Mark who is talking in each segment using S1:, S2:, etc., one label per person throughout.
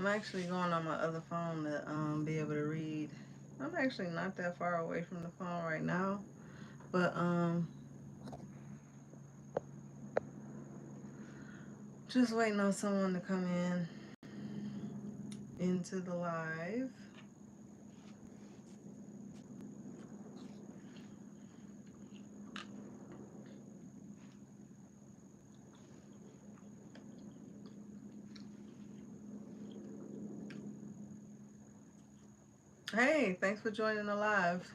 S1: I'm actually going on my other phone to be able to read. I'm actually not that far away from the phone right now, but just waiting on someone to come in into the live. Hey, thanks for joining the live.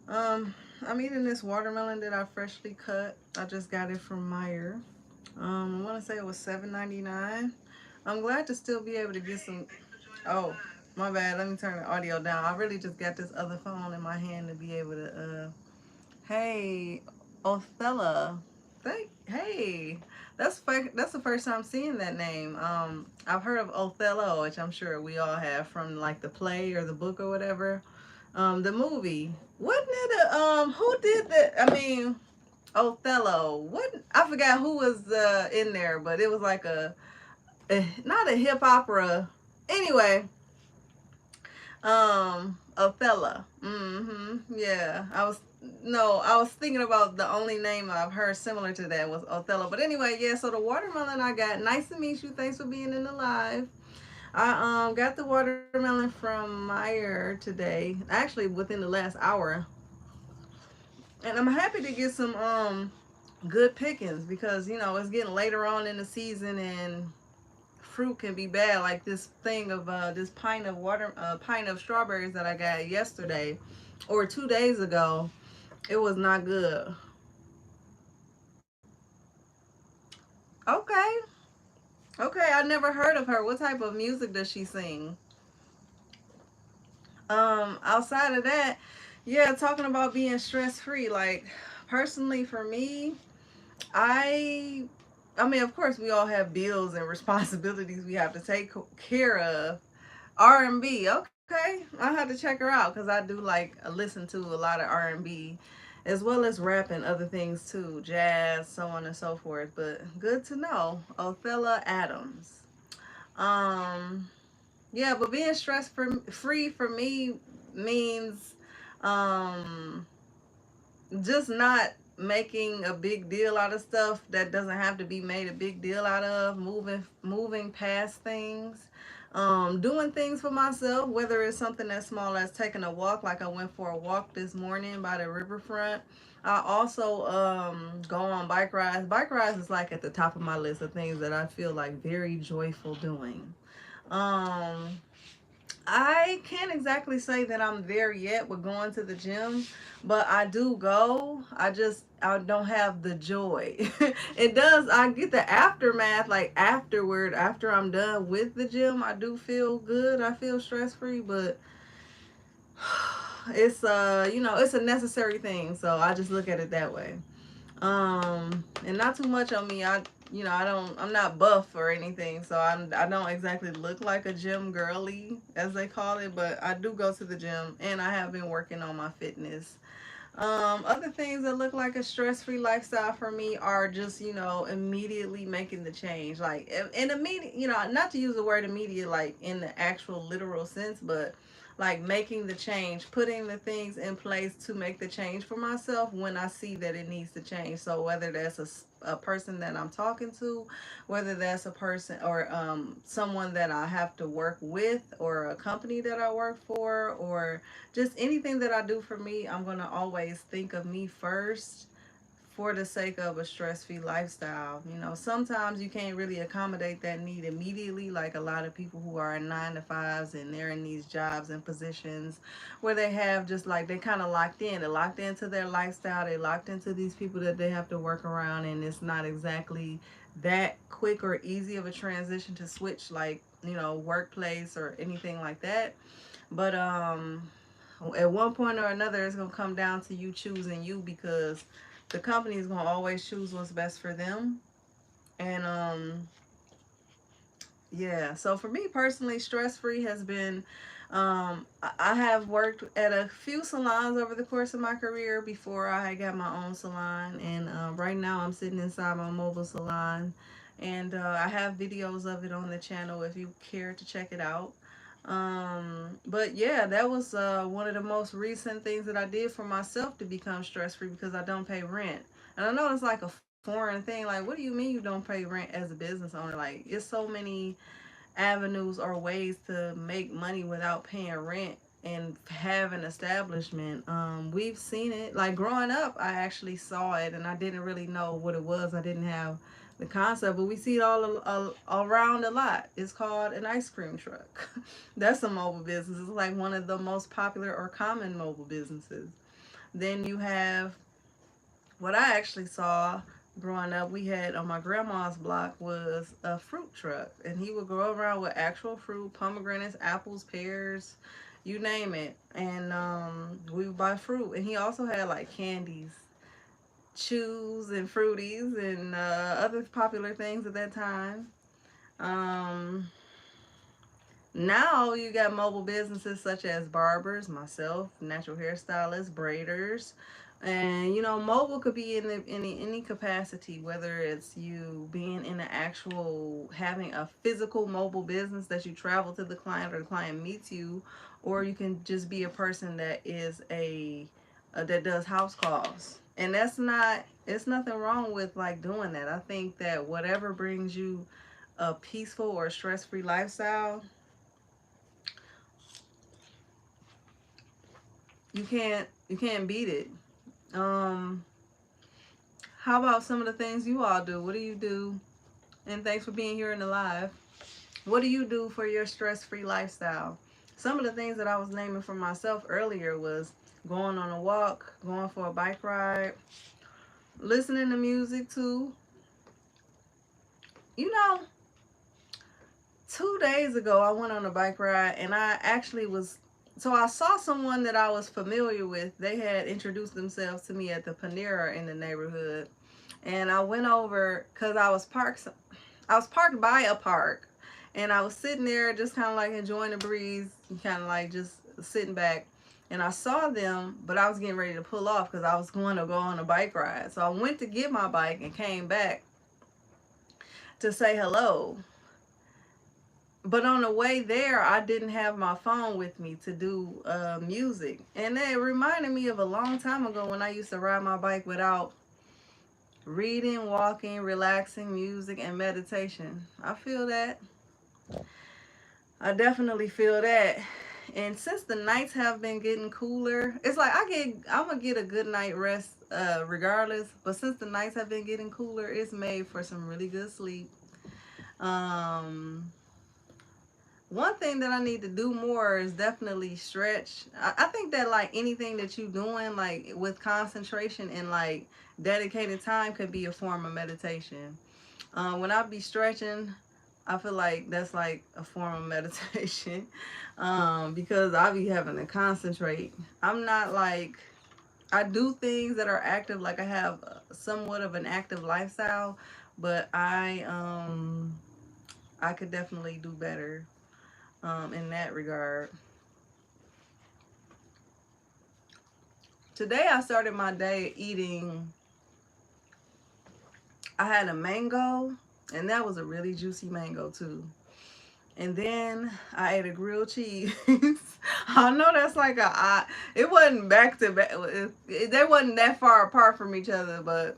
S1: Um, I'm eating this watermelon that I freshly cut. I just got it from Meyer. I want to say it was $7.99. I'm glad to still be able to get some. Oh, my bad. Let me turn the audio down. I really just got this other phone in my hand to be able to. Hey, Othella. Hey, that's the first time seeing that name. I've heard of Othello, which I'm sure we all have from like the play or the book or whatever. The movie. Wasn't it who did that? I mean, Othello. What I forgot who was in there, but it was like a not a hip opera. Anyway, Othello. Yeah. I was thinking about the only name I've heard similar to that was Othello. But anyway, yeah, so the watermelon I got. Nice to meet you. Thanks for being in the live. I got the watermelon from Meyer today. Actually within the last hour. And I'm happy to get some good pickings because it's getting later on in the season and fruit can be bad. Like this thing of this pint of strawberries that I got yesterday or 2 days ago. It was not good. Okay, okay. I never heard of her. What type of music does she sing? Outside of that, yeah, talking about being stress free. Like personally, for me, I I mean, of course, we all have bills and responsibilities we have to take care of. R&B, okay. I have to check her out because I do like listen to a lot of R&B, as well as rap and other things too, jazz, so on and so forth. But good to know, Othella Adams. Um, yeah, but being free for me means um just not making a big deal out of stuff that doesn't have to be made a big deal out of, moving past things, doing things for myself, whether it's something as small as taking a walk. Like I went for a walk this morning by the riverfront. I also go on bike rides. Bike rides is like at the top of my list of things that I feel like very joyful doing. um I can't exactly say that I'm there yet with going to the gym, but I do go. I don't have the joy. It does. I get the aftermath, like afterward, after I'm done with the gym. I do feel good. I feel stress free, but it's it's a necessary thing. So I just look at it that way. And not too much on me. I'm not buff or anything, so I don't exactly look like a gym girly as they call it, but I do go to the gym and I have been working on my fitness. Other things that look like a stress-free lifestyle for me are just, immediately making the change. Like in immediate, not to use the word immediate like in the actual literal sense, but like making the change, putting the things in place to make the change for myself when I see that it needs to change. So whether that's a person that I'm talking to, whether that's a person or someone that I have to work with, or a company that I work for, or just anything that I do for me, I'm going to always think of me first for the sake of a stress-free lifestyle. Sometimes you can't really accommodate that need immediately, like a lot of people who are in 9 to 5s and they're in these jobs and positions where they have just like they're kind of locked in. They're locked into their lifestyle. They're locked into these people that they have to work around, and it's not exactly that quick or easy of a transition to switch, like workplace or anything like that. But at one point or another, it's gonna come down to you choosing you, because the company is gonna always choose what's best for them. And yeah. So for me personally, stress free has been. I have worked at a few salons over the course of my career before I got my own salon, and right now I'm sitting inside my mobile salon, And I have videos of it on the channel if you care to check it out. But yeah, that was one of the most recent things that I did for myself to become stress free, because I don't pay rent. And I know it's like a foreign thing. Like, what do you mean you don't pay rent as a business owner? Like, it's so many avenues or ways to make money without paying rent and have an establishment. We've seen it. Like growing up, I actually saw it, and I didn't really know what it was. I didn't have the concept, but we see it all around a lot. It's called an ice cream truck. That's a mobile business. It's like one of the most popular or common mobile businesses. Then you have what I actually saw growing up. We had on my grandma's block was a fruit truck, and he would go around with actual fruit, pomegranates, apples, pears, you name it. And we would buy fruit, and he also had like candies, chews, and fruities, and other popular things at that time. um Now you got mobile businesses such as barbers, myself, natural hairstylists, braiders, and mobile could be in any capacity, whether it's you being in an actual having a physical mobile business that you travel to the client or the client meets you, or you can just be a person that is a that does house calls. And that's not it's nothing wrong with like doing that. I think that whatever brings you a peaceful or stress free lifestyle, you can't beat it. Um, how about some of the things you all do? What do you do? And thanks for being here in the live. What do you do for your stress-free lifestyle? Some of the things that I was naming for myself earlier was going on a walk, going for a bike ride, listening to music too. You know, 2 days ago I went on a bike ride, and I actually was so I saw someone that I was familiar with. They had introduced themselves to me at the Panera in the neighborhood, and I went over because I was parked by a park, and I was sitting there just kind of like enjoying the breeze, kind of like just sitting back. And I saw them, but I was getting ready to pull off because I was going to go on a bike ride. So I went to get my bike and came back to say hello. But on the way there, I didn't have my phone with me to do music. And it reminded me of a long time ago when I used to ride my bike without reading, walking, relaxing, music, and meditation. I feel that. I definitely feel that. And since the nights have been getting cooler, it's like I'm gonna get a good night rest regardless. But since the nights have been getting cooler, it's made for some really good sleep. Um, One thing that I need to do more is definitely stretch. I think that like anything that you doing like with concentration and like dedicated time could be a form of meditation. When I be stretching, I feel like that's like a form of meditation, because I be having to concentrate. I'm not like I do things that are active, like I have somewhat of an active lifestyle, but I could definitely do better in that regard. Today I started my day eating. I had a mango, and that was a really juicy mango too. And then I ate a grilled cheese. I know that's like it wasn't back to back. They wasn't that far apart from each other, but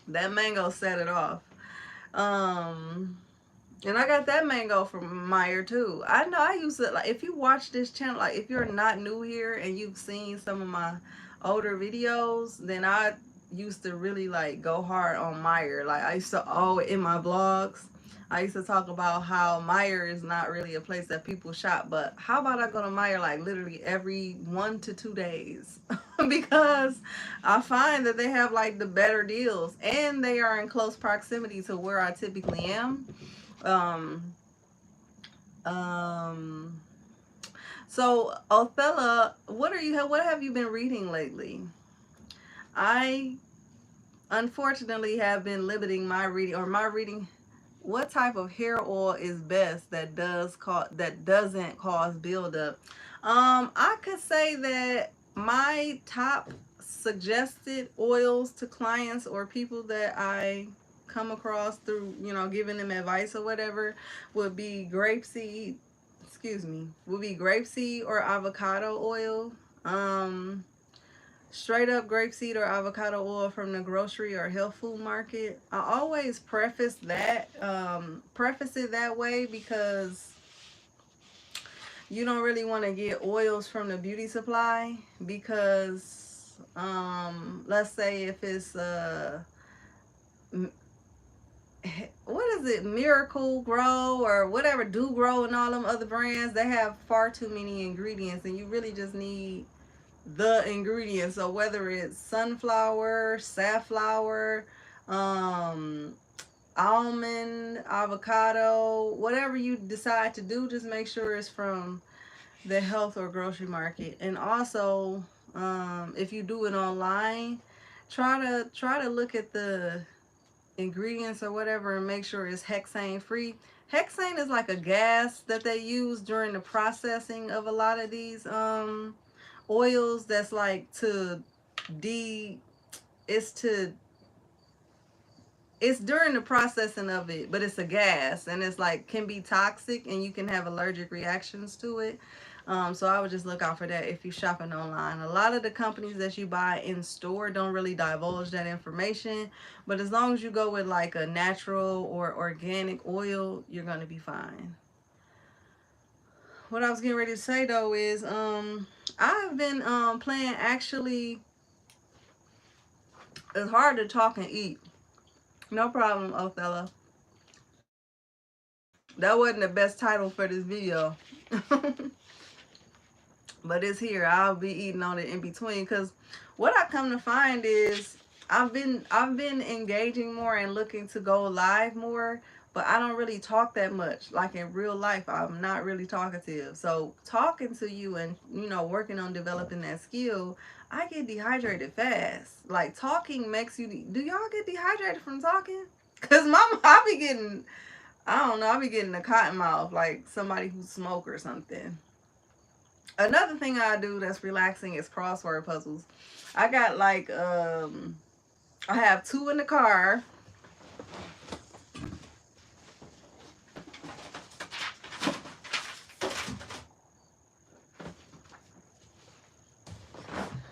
S1: that mango set it off. Um, and I got that mango from Meyer too. I know I used to like if you watch this channel, like if you're not new here and you've seen some of my older videos, then I used to really like go hard on Meyer. Like I used to always in my vlogs, I used to talk about how Meyer is not really a place that people shop, but how about I go to Meyer like literally every 1 to 2 days because I find that they have like the better deals, and they are in close proximity to where I typically am. Um, um, so Othello, what have you been reading lately? I unfortunately have been limiting my reading or my reading. What type of hair oil is best that doesn't cause buildup? I could say that my top suggested oils to clients or people that I come across through, you know, giving them advice or whatever, would be grapeseed, excuse me, would be grapeseed or avocado oil. Um, Straight up grapeseed or avocado oil from the grocery or health food market. I always preface it that way because you don't really want to get oils from the beauty supply because let's say if it's what is it, Miracle Grow or whatever, Do Grow and all them other brands, they have far too many ingredients and you really just need the ingredients. So whether it's sunflower, safflower, um almond, avocado, whatever you decide to do, just make sure it's from the health or grocery market. And also, if you do it online, try to look at the ingredients or whatever and make sure it's hexane free. Hexane is like a gas that they use during the processing of a lot of these oils. That's like to de it's to it's during the processing of it, but it's a gas and it's like can be toxic and you can have allergic reactions to it. So I would just look out for that if you're shopping online. A lot of the companies that you buy in store don't really divulge that information, but as long as you go with like a natural or organic oil, you're gonna be fine. What I was getting ready to say though is I've been playing actually. It's hard to talk and eat. No problem, Othello. That wasn't the best title for this video. But it's here. I'll be eating on it in between because what I come to find is I've been engaging more and looking to go live more, but I don't really talk that much. Like in real life, I'm not really talkative. So talking to you and working on developing that skill, I get dehydrated fast. Like talking makes you. Do y'all get dehydrated from talking? Cause I be getting, I don't know, I be getting a cotton mouth like somebody who smoke or something. Another thing I do that's relaxing is crossword puzzles. I got like I have two in the car.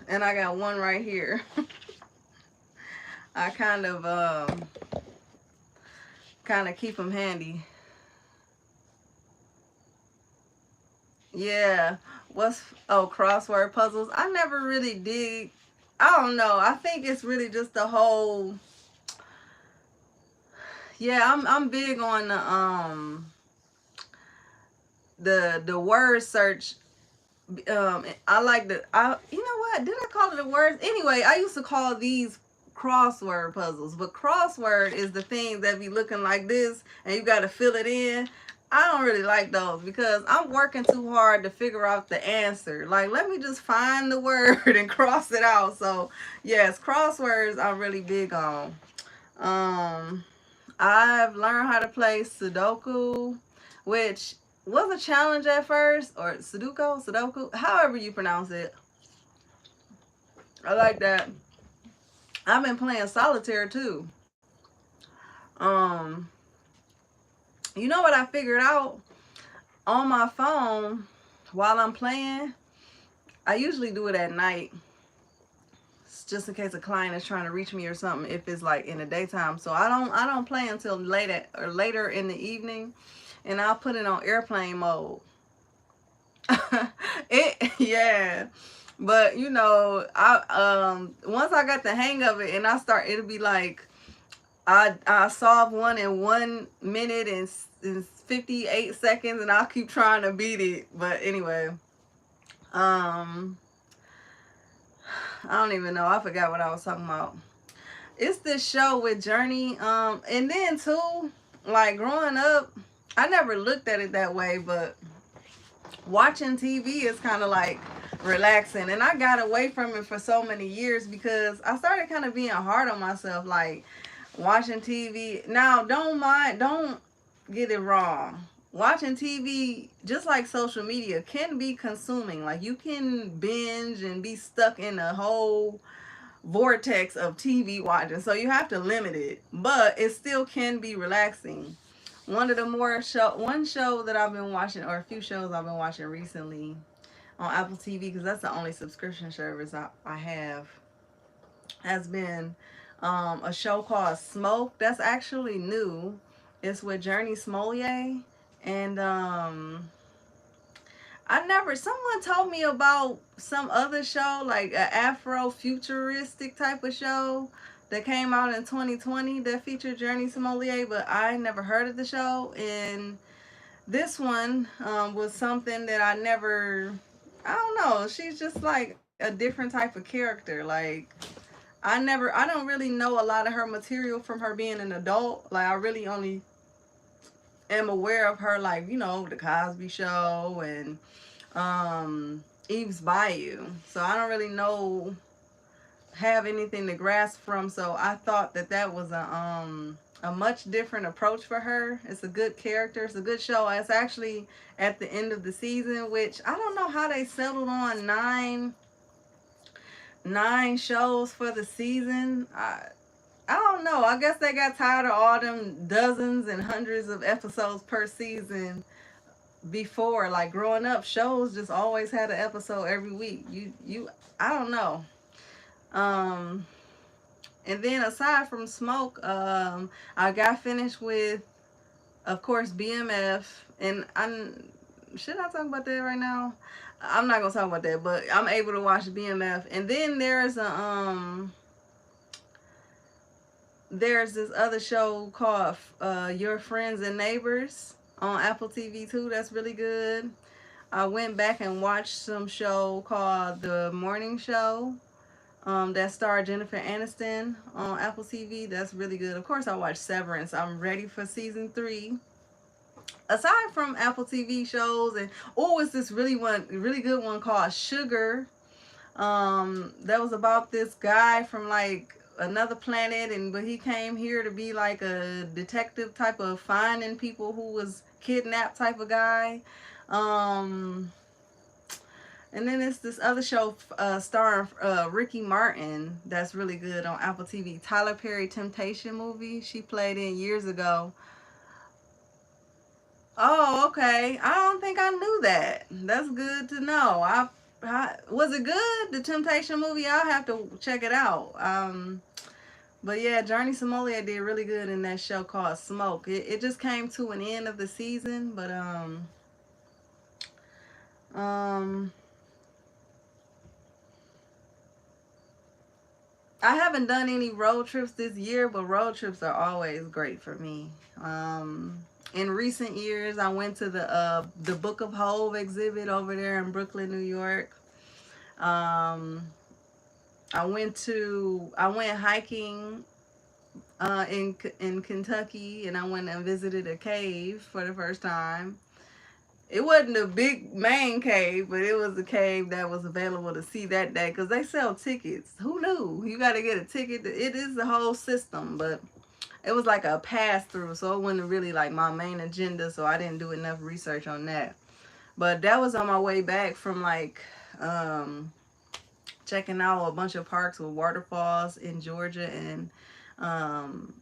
S1: And I got one right here. I kind of keep them handy. Yeah. Crossword puzzles. I never really did. I don't know. I think it's really just the whole. Yeah, I'm big on the word search. I like you know what? Did I call it a word? Anyway, I used to call these crossword puzzles, but crossword is the thing that be looking like this and you got to fill it in. I don't really like those because I'm working too hard to figure out the answer. Like, let me just find the word and cross it out. So, yes, crosswords I'm really big on. Um, I've learned how to play Sudoku, which was a challenge at first, or Sudoku, however you pronounce it. I like that. I've been playing solitaire too. Um, you know what I figured out on my phone while I'm playing? I usually do it at night, just in case a client is trying to reach me or something. If it's like in the daytime, so I don't play until later in the evening, and I'll put it on airplane mode. Yeah. But I once I got the hang of it and it'll be like I solve one in 1 minute and 58 seconds and I'll keep trying to beat it. But anyway, um I don't even know. I forgot what I was talking about. It's this show with Journey. And then too, like growing up, I never looked at it that way, but watching TV is kind of like relaxing. And I got away from it for so many years because I started kind of being hard on myself, like watching TV. Now, don't get it wrong. Watching TV, just like social media, can be consuming. Like you can binge and be stuck in a hole vortex of TV watching. So you have to limit it, but it still can be relaxing. One show that I've been watching, or a few shows I've been watching recently on Apple TV, because that's the only subscription service I have, has been a show called Smoke. That's actually new. It's with Journey Smollett, and someone told me about some other show, like an Afro futuristic type of show that came out in 2020 that featured Journey Smollett, but I never heard of the show. And this one was something that I don't know. She's just like a different type of character. Like, I don't really know a lot of her material from her being an adult. Like, I really only am aware of her, like, the Cosby Show and Eve's Bayou. So I don't really have anything to grasp from. So I thought that was a much different approach for her. It's a good character. It's a good show. It's actually at the end of the season, which I don't know how they settled on nine shows for the season. I don't know. I guess they got tired of all them dozens and hundreds of episodes per season before. Like, growing up, shows just always had an episode every week. I don't know. Um, and then aside from Smoke, I got finished with, of course, BMF, and should I talk about that right now? I'm not gonna talk about that, but I'm able to watch BMF, and then there's this other show called Your Friends and Neighbors on Apple TV too. That's really good. I went back and watched some show called The Morning Show that starred Jennifer Aniston on Apple TV. That's really good. Of course, I watched Severance. I'm ready for season 3. Aside from Apple TV shows, and it's this really good one called Sugar. That was about this guy from like another planet, but he came here to be like a detective type of finding people who was kidnapped type of guy. And then it's this other show starring Ricky Martin that's really good on Apple TV. Tyler Perry Temptation movie she played in years ago. Oh, okay. I don't think I knew that. That's good to know. Was it good? The Temptation movie? I'll have to check it out. But yeah, Journey Smollett did really good in that show called Smoke. It just came to an end of the season, but um, I haven't done any road trips this year, but road trips are always great for me. In recent years, I went to the Book of Hove exhibit over there in Brooklyn, New York. Um, I went hiking in Kentucky, and I went and visited a cave for the first time. It wasn't a big main cave, but it was a cave that was available to see that day because they sell tickets. Who knew? You got to get a ticket. It is the whole system, but it was like a pass through, so it wasn't really like my main agenda, so I didn't do enough research on that. But that was on my way back from like checking out a bunch of parks with waterfalls in Georgia, and um,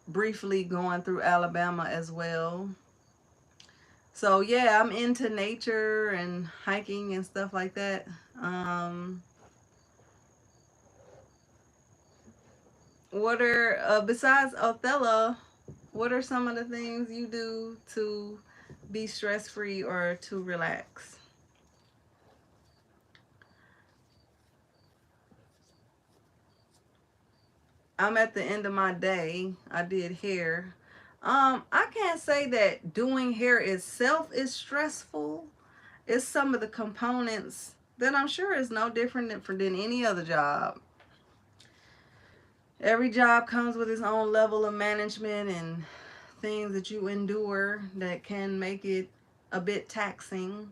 S1: briefly going through Alabama as well. So yeah, I'm into nature and hiking and stuff like that. What are besides Othello? What are some of the things you do to be stress free or to relax? I'm at the end of my day. I did hair. I can't say that doing hair itself is stressful. It's some of the components that I'm sure is no different than any other job. Every job comes with its own level of management and things that you endure that can make it a bit taxing.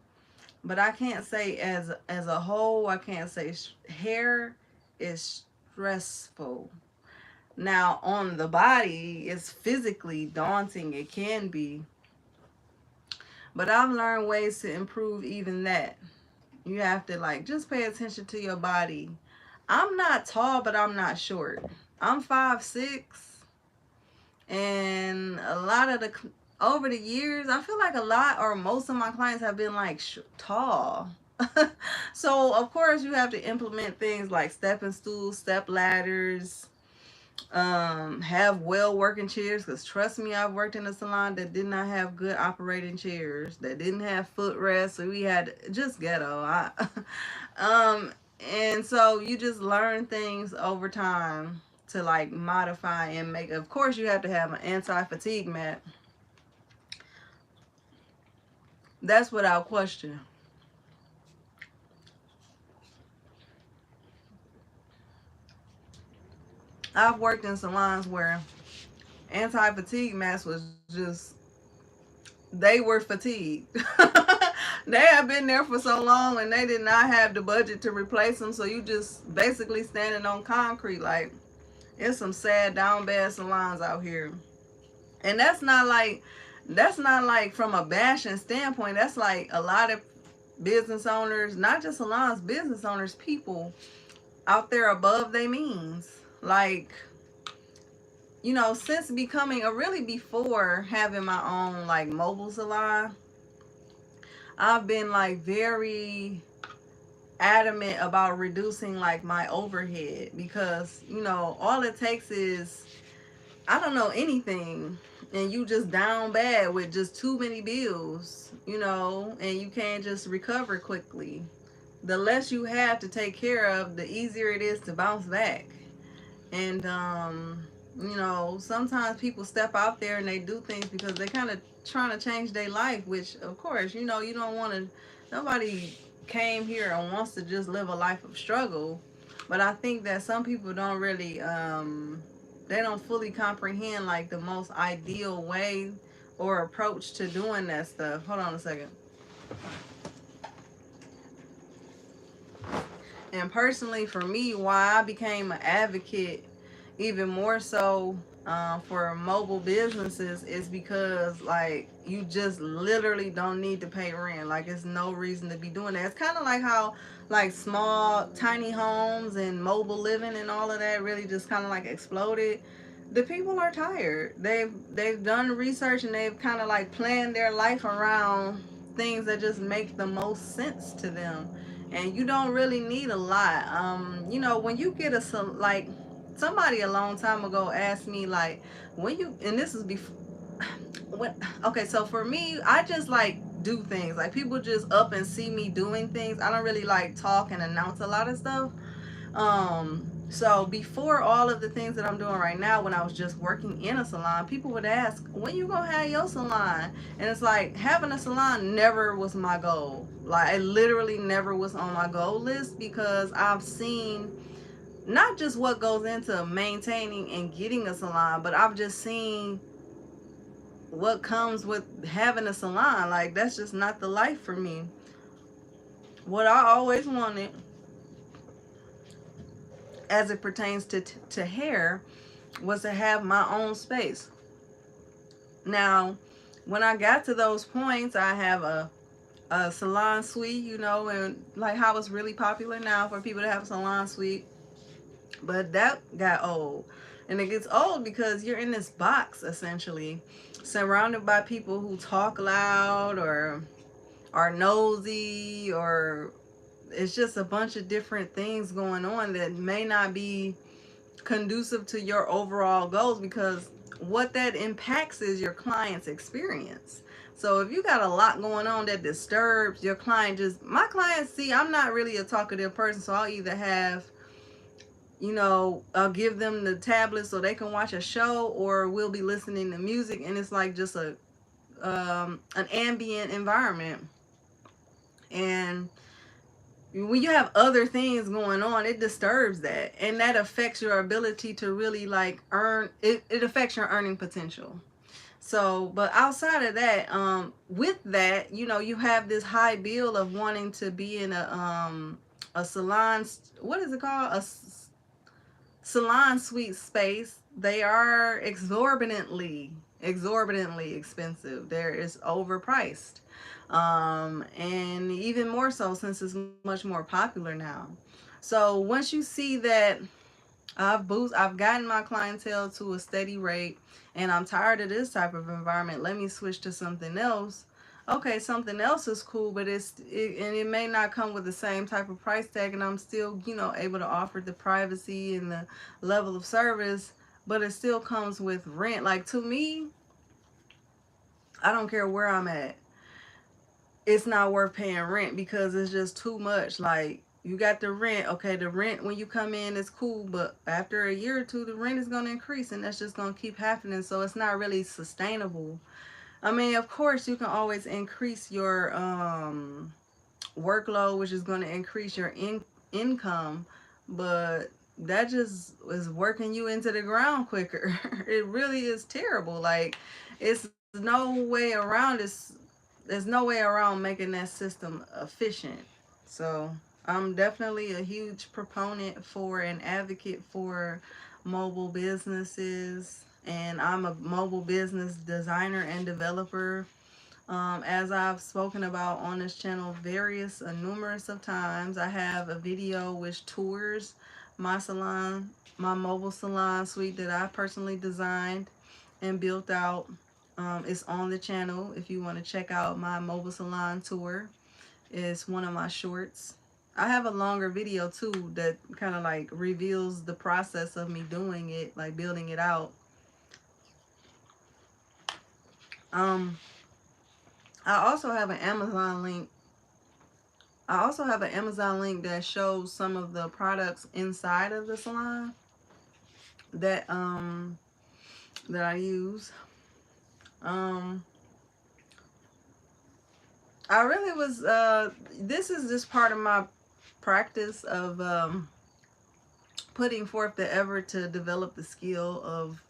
S1: But I can't say as a whole, I can't say hair is stressful. Now, on the body, it's physically daunting. It can be. But I've learned ways to improve even that. You have to like just pay attention to your body. I'm not tall, but I'm not short. I'm 5'6", and a lot of the over the years, I feel like a lot or most of my clients have been like tall. So of course you have to implement things like stepping stools, step ladders, have well working chairs, because trust me, I've worked in a salon that did not have good operating chairs, that didn't have footrests, so we had just ghetto. Um and so you just learn things over time to like modify and make. Of course you have to have an anti-fatigue mat. That's without question. I've worked in salons where anti-fatigue mats was just, they were fatigued. They have been there for so long and they did not have the budget to replace them, so you just basically standing on concrete. Like, it's some sad down bad salons out here. And that's not like from a bashing standpoint. That's like a lot of business owners, not just salons, business owners, people out there above their means. Like, since becoming, or really before having my own like mobile salon, I've been like very adamant about reducing like my overhead, because all it takes is, I don't know, anything, and you just down bad with just too many bills, and you can't just recover quickly. The less you have to take care of, the easier it is to bounce back. And sometimes people step out there and they do things because they kind of trying to change their life, which of course, you don't want to, nobody came here and wants to just live a life of struggle. But I think that some people don't really they don't fully comprehend like the most ideal way or approach to doing that stuff. Hold on a second. And personally, for me, why I became an advocate even more so for mobile businesses is because, like, you just literally don't need to pay rent. Like, it's no reason to be doing that. It's kind of like how, like, small, tiny homes and mobile living and all of that really just kind of like exploded. The people are tired. They've done research and they've kind of like planned their life around things that just make the most sense to them, and you don't really need a lot. When you get like, somebody a long time ago asked me like, when you, and this is before, when, okay, so for me, I just like do things, like people just up and see me doing things. I don't really like talk and announce a lot of stuff. So before all of the things that I'm doing right now, when I was just working in a salon, people would ask, when you gonna have your salon? And it's like, having a salon never was my goal. Like, it literally never was on my goal list, because I've seen not just what goes into maintaining and getting a salon, but I've just seen what comes with having a salon. Like, that's just not the life for me. What I always wanted, as it pertains to hair, was to have my own space. Now, when I got to those points, I have a salon suite, and like how it's really popular now for people to have a salon suite. But that got old. And it gets old because you're in this box, essentially, surrounded by people who talk loud or are nosy, or it's just a bunch of different things going on that may not be conducive to your overall goals, because what that impacts is your client's experience. So if you got a lot going on that disturbs your client, just my clients, see, I'm not really a talkative person, so I'll either have, I'll give them the tablet so they can watch a show, or we'll be listening to music, and it's like just an ambient environment. And when you have other things going on, it disturbs that, and that affects your ability to really like earn it. It affects your earning potential. So, but outside of that, with that, you have this high bill of wanting to be in a salon, what is it called, salon suite space. They are exorbitantly expensive. There is overpriced, and even more so since it's much more popular now. So once you see that I've gotten my clientele to a steady rate, and I'm tired of this type of environment, let me switch to something else. Okay, something else is cool, but and it may not come with the same type of price tag, and I'm still, able to offer the privacy and the level of service, but it still comes with rent. Like, to me, I don't care where I'm at, it's not worth paying rent because it's just too much. Like, you got the rent, okay, the rent when you come in is cool, but after a year or two, the rent is going to increase, and that's just going to keep happening. So it's not really sustainable. I mean, of course, you can always increase your workload, which is going to increase your income, but that just is working you into the ground quicker. It really is terrible. Like, it's no way around this. There's no way around making that system efficient. So I'm definitely a huge proponent for and advocate for mobile businesses, and I'm a mobile business designer and developer. As I've spoken about on this channel numerous of times, I have a video which tours my salon, my mobile salon suite that I personally designed and built out. It's on the channel if you want to check out my mobile salon tour. It's one of my shorts. I have a longer video too that kind of like reveals the process of me doing it, like building it out. Um, I also have an Amazon link. I also have an Amazon link that shows some of the products inside of the salon that that I use. Um, I really was this is just part of my practice of putting forth the effort to develop the skill of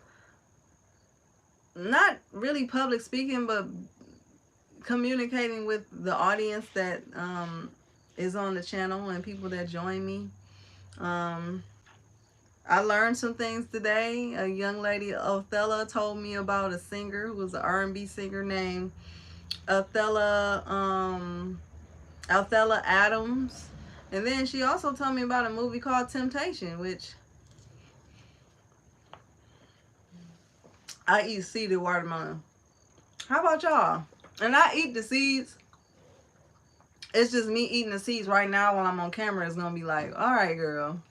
S1: not really public speaking, but communicating with the audience that is on the channel and people that join me. Um, I learned some things today. A young lady, Othella, told me about a singer who was an R&B singer named Othella, Othella Adams. And then she also told me about a movie called Temptation, which I eat seeded watermelon. How about y'all? And I eat the seeds. It's just me eating the seeds right now while I'm on camera is gonna be like, all right, girl.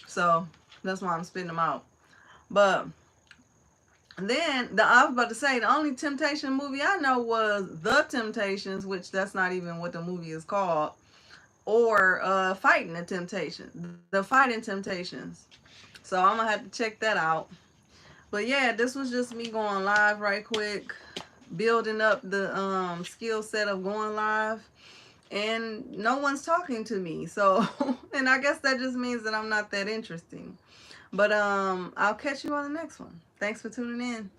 S1: So that's why I'm spitting them out. But then I was about to say the only Temptation movie I know was The Temptations, which that's not even what the movie is called, or Fighting the Temptations, The Fighting Temptations. So I'm gonna have to check that out. But yeah, this was just me going live right quick, building up the skill set of going live, and no one's talking to me. So and I guess that just means that I'm not that interesting. But I'll catch you on the next one. Thanks for tuning in.